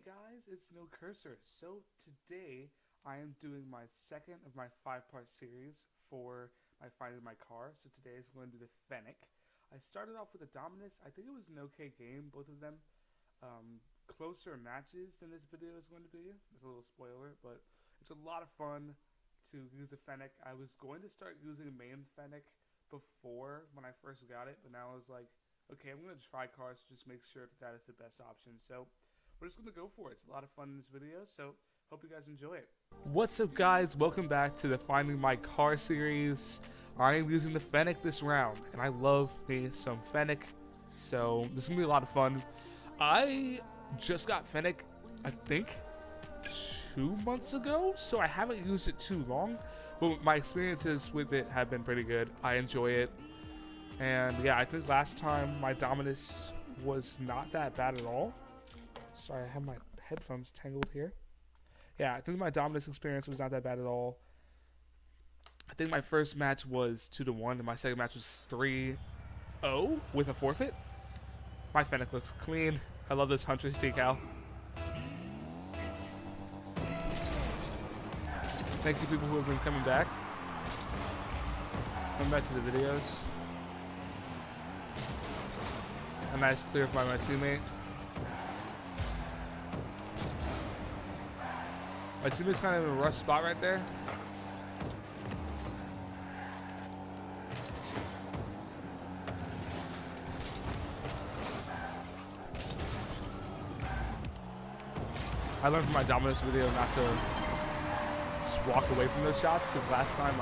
Guys, it's NoCurser. So today I am doing my second of my 5-part series for my Finding My Car. So today is going to be the Fennec. I started off with the Dominus. I think it was an okay game, both of them. Closer matches than this video is going to be. It's a little spoiler, but it's a lot of fun to use the Fennec. I was going to start using main Fennec before when I first got it, but now I was like, okay, I'm going to try cars to just make sure that is the best option. So we're just going to go for it. It's a lot of fun in this video, so hope you guys enjoy it. What's up, guys? Welcome back to the Finding My Car series. I am using the Fennec this round, and I love me some Fennec, so this is going to be a lot of fun. I just got Fennec, I think, 2 months ago, so I haven't used it too long, but my experiences with it have been pretty good. I enjoy it, and yeah, I think last time my Dominus was not that bad at all. Sorry, I have my headphones tangled here. Yeah, I think my Dominus experience was not that bad at all. I think my first match was 2-1, and my second match was 3-0 with a forfeit. My Fennec looks clean. I love this Huntress decal. Thank you, people who have been coming back. Coming back to the videos. A nice clear by my teammate. My teammate's kind of in a rough spot right there. I learned from my Dominus video not to just walk away from those shots, because last time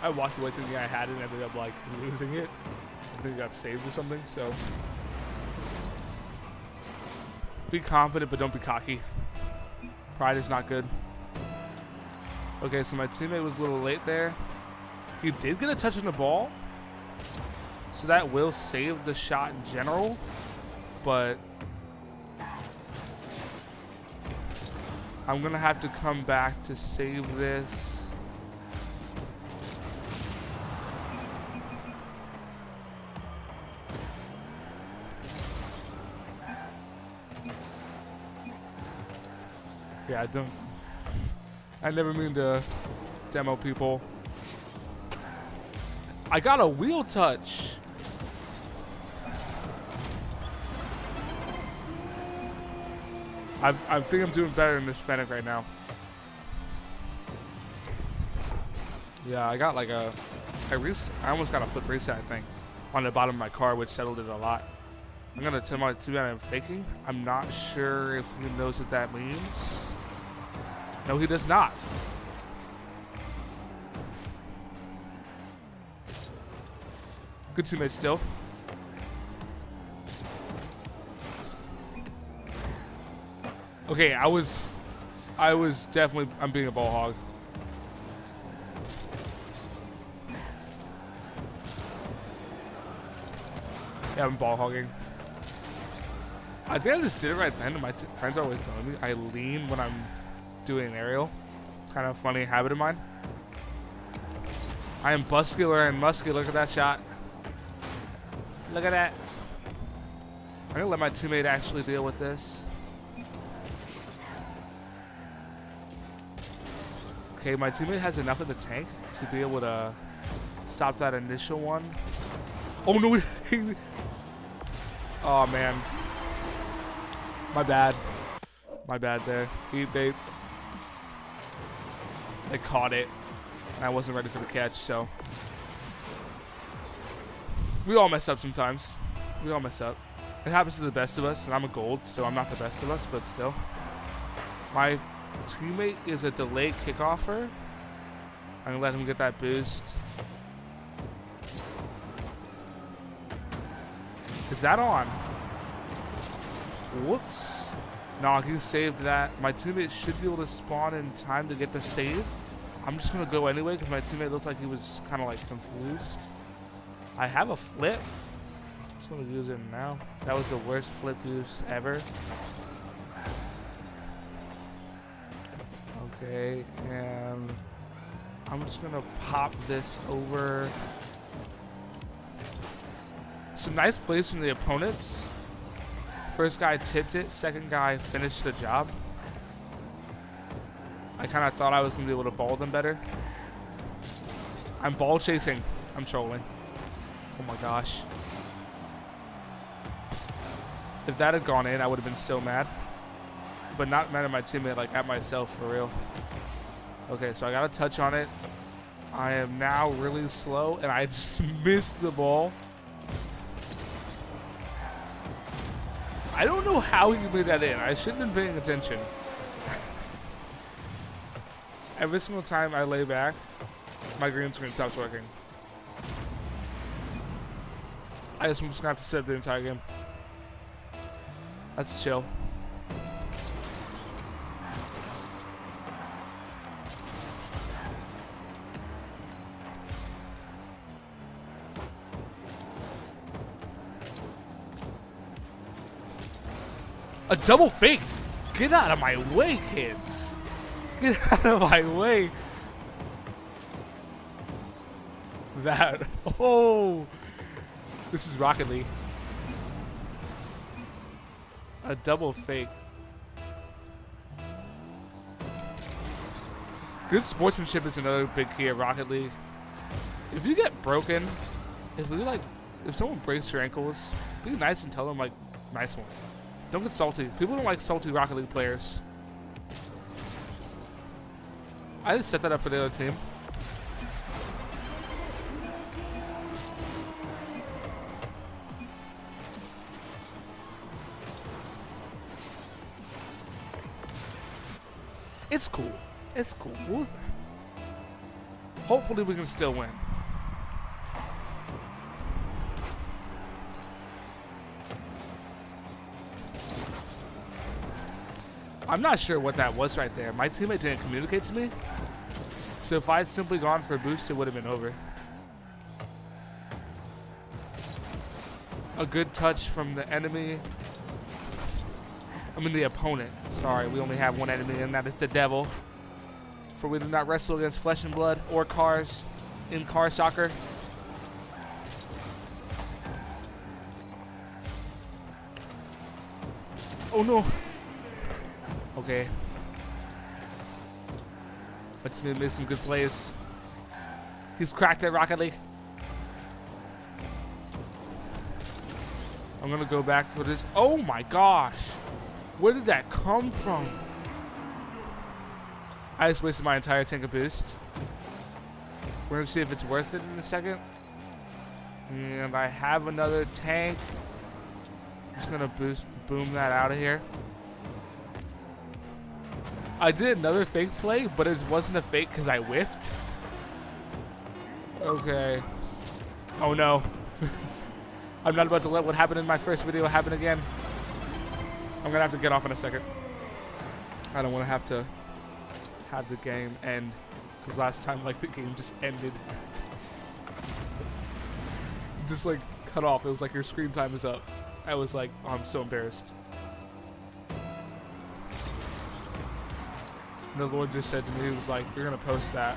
I walked away thinking I had it and ended up like losing it. I think I got saved or something, so be confident but don't be cocky. Pride is not good. Okay, so my teammate was a little late there. He did get a touch on the ball, so that will save the shot in general, but I'm gonna have to come back to save this. Yeah, I never mean to demo people. I got a wheel touch. I think I'm doing better in this Fennec right now. Yeah, I got like I almost got a flip reset, I think, on the bottom of my car, which settled it a lot. I'm gonna tell my teammate I'm faking. I'm not sure if he knows what that means. No, he does not. Good teammate still. Okay, I was definitely, I'm being a ball hog. Yeah, I'm ball hogging. I think I just did it right then, and my friends are always telling me I lean when I'm doing an aerial. It's kind of a funny habit of mine. I am muscular and muscular. Look at that shot. Look at that. I'm gonna let my teammate actually deal with this. Okay, my teammate has enough in the tank to be able to stop that initial one. Oh no! Oh man, my bad. My bad there. Heat bait. They caught it, and I wasn't ready for the catch, so we all mess up sometimes. We all mess up. It happens to the best of us, and I'm a gold, so I'm not the best of us, but still. My teammate is a delayed kickoffer. I'm gonna let him get that boost. Is that on? Whoops. Nah, he saved that. My teammate should be able to spawn in time to get the save. I'm just gonna go anyway because my teammate looks like he was kind of like confused. I have a flip. I'm just gonna use it now. That was the worst flip use ever. Okay, and I'm just gonna pop this over. Some nice plays from the opponents. First guy tipped it, second guy finished the job. I kind of thought I was going to be able to ball them better. I'm ball chasing. I'm trolling. Oh my gosh. If that had gone in, I would have been so mad. But not mad at my teammate, like at myself for real. Okay, so I got a touch on it. I am now really slow, and I just missed the ball. I don't know how he made that in. I shouldn't have been paying attention. Every single time I lay back, my green screen stops working. I guess I'm just gonna have to sit the entire game. That's chill. A double fake! Get out of my way, kids! Get out of my way! That. Oh! This is Rocket League. A double fake. Good sportsmanship is another big key at Rocket League. If you get broken, if someone breaks your ankles, be nice and tell them, like, nice one. Don't get salty. People don't like salty Rocket League players. I just set that up for the other team. It's cool. It's cool. Hopefully we can still win. I'm not sure what that was right there. My teammate didn't communicate to me. So if I had simply gone for a boost, it would have been over. A good touch from the enemy. I mean the opponent. Sorry, we only have one enemy, and that is the devil. For we do not wrestle against flesh and blood or cars in car soccer. Oh no. Okay. My teammate made some good plays. He's cracked at Rocket League. I'm gonna go back for this. Oh my gosh. Where did that come from? I just wasted my entire tank of boost. We're gonna see if it's worth it in a second. And I have another tank. I'm just gonna boom that out of here. I did another fake play, but it wasn't a fake because I whiffed. Okay. Oh no. I'm not about to let what happened in my first video happen again. I'm gonna have to get off in a second. I don't want to have the game end, because last time, like, the game just ended. Just like cut off. It was like your screen time is up. I was like, oh, I'm so embarrassed. The Lord just said to me, he was like, you're going to post that.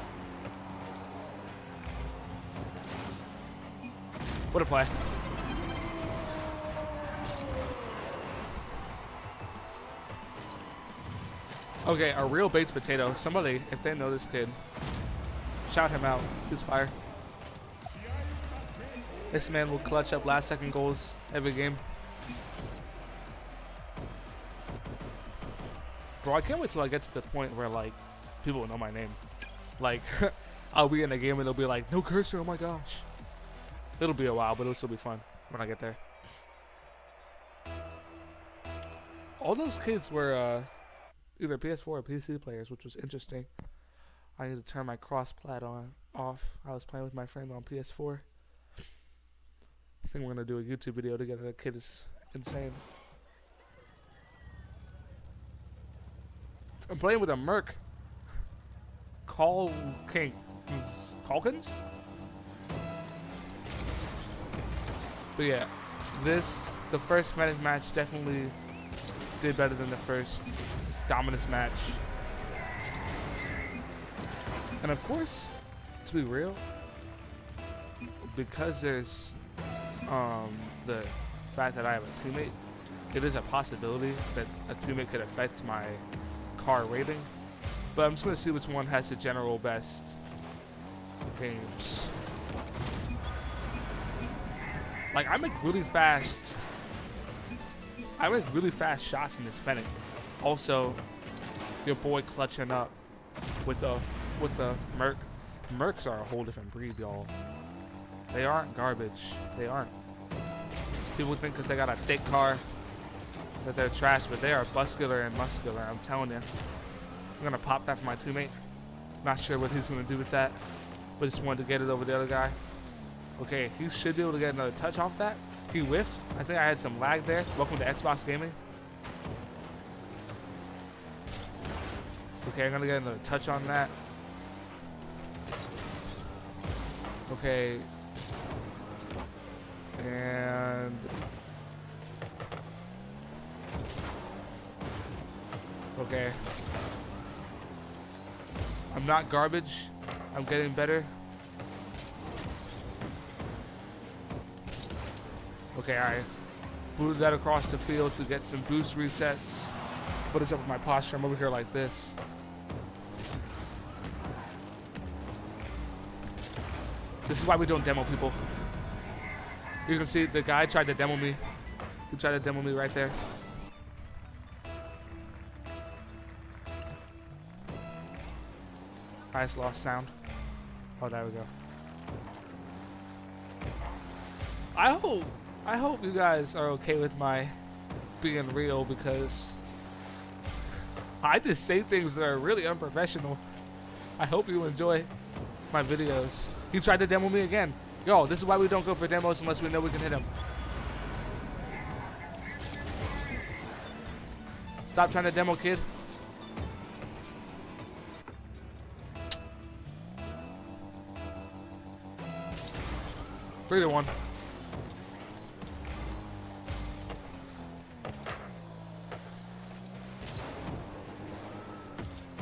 What a play. Okay, a real baked potato. Somebody, if they know this kid, shout him out. He's fire. This man will clutch up last second goals every game. Bro, I can't wait till I get to the point where, like, people will know my name. Like, I'll be in a game and they'll be like, NoCurser, oh my gosh. It'll be a while, but it'll still be fun when I get there. All those kids were either PS4 or PC players, which was interesting. I need to turn my cross-plat off. I was playing with my friend on PS4. I think we're going to do a YouTube video together. That kid is insane. I'm playing with a Merc. Calkins? But yeah, the first Fennec match definitely did better than the first Dominus match. And of course, to be real, because there's the fact that I have a teammate, it is a possibility that a teammate could affect my car rating. But I'm just going to see which one has the general best games. Like, I make really fast shots in this Fennec. Also, your boy clutching up with the Merc. Mercs are a whole different breed, y'all. They aren't garbage. They aren't. People think because they got a thick car that they're trash, but they are muscular and muscular. I'm telling you. I'm gonna pop that for my teammate. Not sure what he's gonna do with that, but just wanted to get it over the other guy. Okay, he should be able to get another touch off that. He whiffed. I think I had some lag there. Welcome to Xbox Gaming. Okay, I'm gonna get another touch on that. Okay. And okay. I'm not garbage. I'm getting better. Okay, I booted that across the field to get some boost resets. What is up with my posture? I'm over here like this. This is why we don't demo people. You can see the guy tried to demo me. He tried to demo me right there. I just lost sound. Oh, there we go. I hope you guys are okay with my being real, because I just say things that are really unprofessional. I hope you enjoy my videos. He tried to demo me again. Yo, this is why we don't go for demos unless we know we can hit him. Stop trying to demo, kid. Three to one.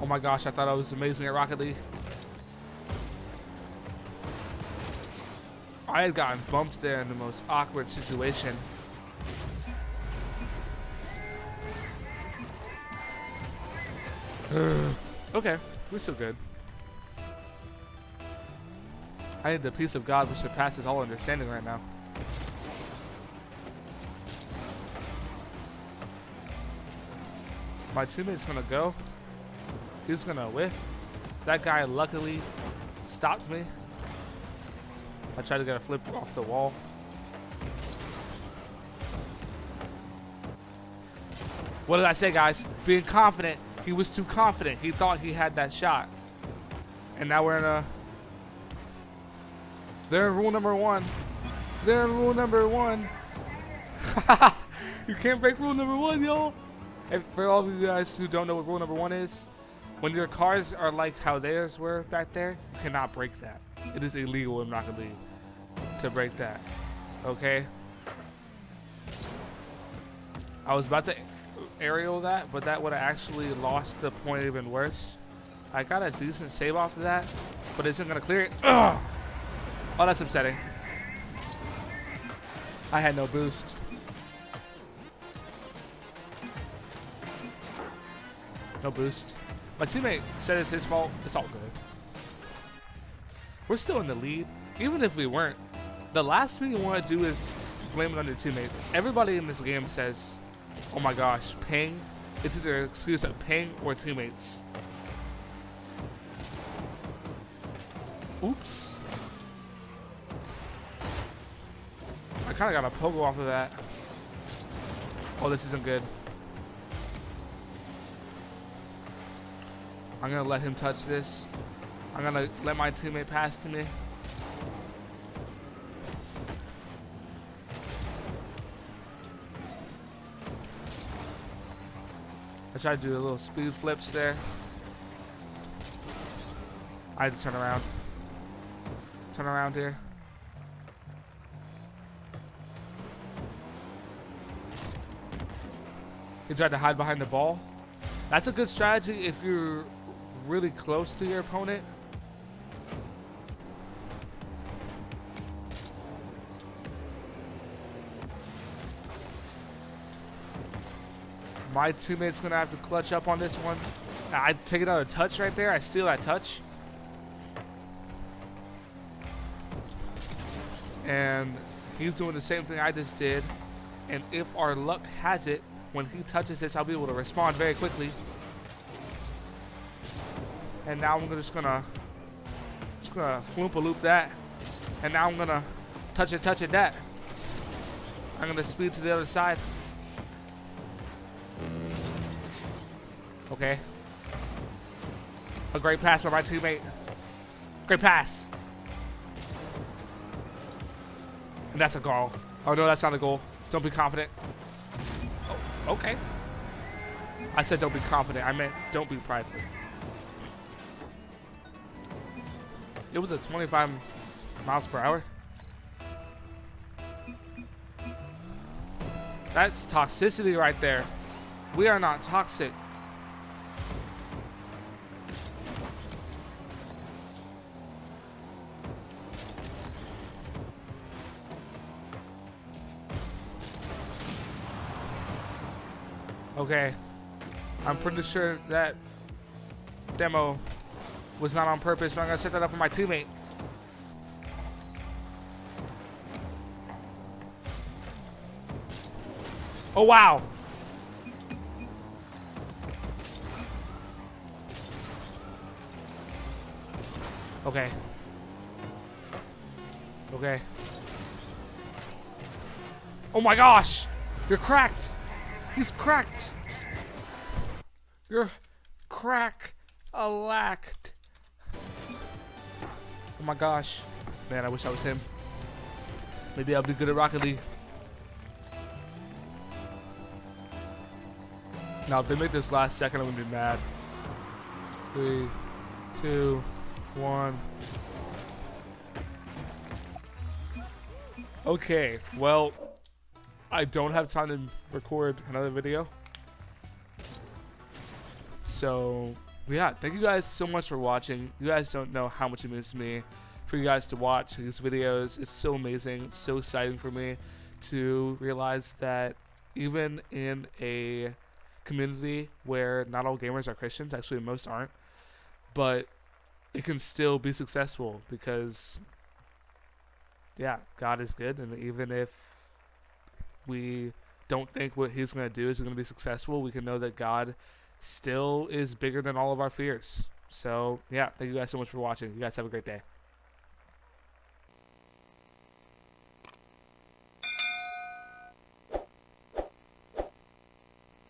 Oh my gosh, I thought I was amazing at Rocket League. I had gotten bumped there in the most awkward situation. Okay, we're still good. I need the peace of God which surpasses all understanding right now. My teammate's gonna go. He's gonna whiff. That guy luckily stopped me. I tried to get a flip off the wall. What did I say, guys? Being confident. He was too confident. He thought he had that shot. And now we're in a... They're in rule number one. They're in rule number one. You can't break rule number one, y'all. For all of you guys who don't know what rule number one is, when your cars are like how theirs were back there, you cannot break that. It is illegal in Rocket League to break that. Okay? I was about to aerial that, but that would have actually lost the point even worse. I got a decent save off of that, but it isn't going to clear it. Ugh! Oh, that's upsetting. I had no boost. No boost. My teammate said it's his fault. It's all good. We're still in the lead. Even if we weren't, the last thing you want to do is blame it on your teammates. Everybody in this game says, oh my gosh, ping. It's either an excuse of ping or teammates. Oops. I kind of got a pogo off of that. Oh, this isn't good. I'm going to let him touch this. I'm going to let my teammate pass to me. I tried to do a little speed flips there. I had to turn around. Turn around here. He tried to hide behind the ball. That's a good strategy if you're really close to your opponent. My teammate's going to have to clutch up on this one. I take another touch right there. I steal that touch. And he's doing the same thing I just did. And if our luck has it, when he touches this, I'll be able to respond very quickly. And now I'm just gonna floop-a-loop that. And now I'm gonna touch it that. I'm gonna speed to the other side. Okay. A great pass by my teammate. Great pass. And that's a goal. Oh no, that's not a goal. Don't be confident. Oh, okay. I said don't be confident. I meant don't be prideful. It was a 25 miles per hour. That's toxicity right there. We are not toxic. Okay. I'm pretty sure that demo was not on purpose, but I'm gonna set that up for my teammate. Oh wow. Okay. Okay. Oh my gosh! You're cracked! He's cracked! You're crack-a-lacked. Oh my gosh. Man, I wish I was him. Maybe I'll be good at Rocket League. Now, if they make this last second, I'm gonna be mad. 3, 2, 1. Okay, well, I don't have time to record another video. So, yeah, thank you guys so much for watching. You guys don't know how much it means to me for you guys to watch these videos. It's so amazing. It's so exciting for me to realize that even in a community where not all gamers are Christians, actually most aren't, but it can still be successful because, yeah, God is good, and even if we don't think what he's going to do is going to be successful, we can know that God still is bigger than all of our fears. So, yeah, thank you guys so much for watching. You guys have a great day.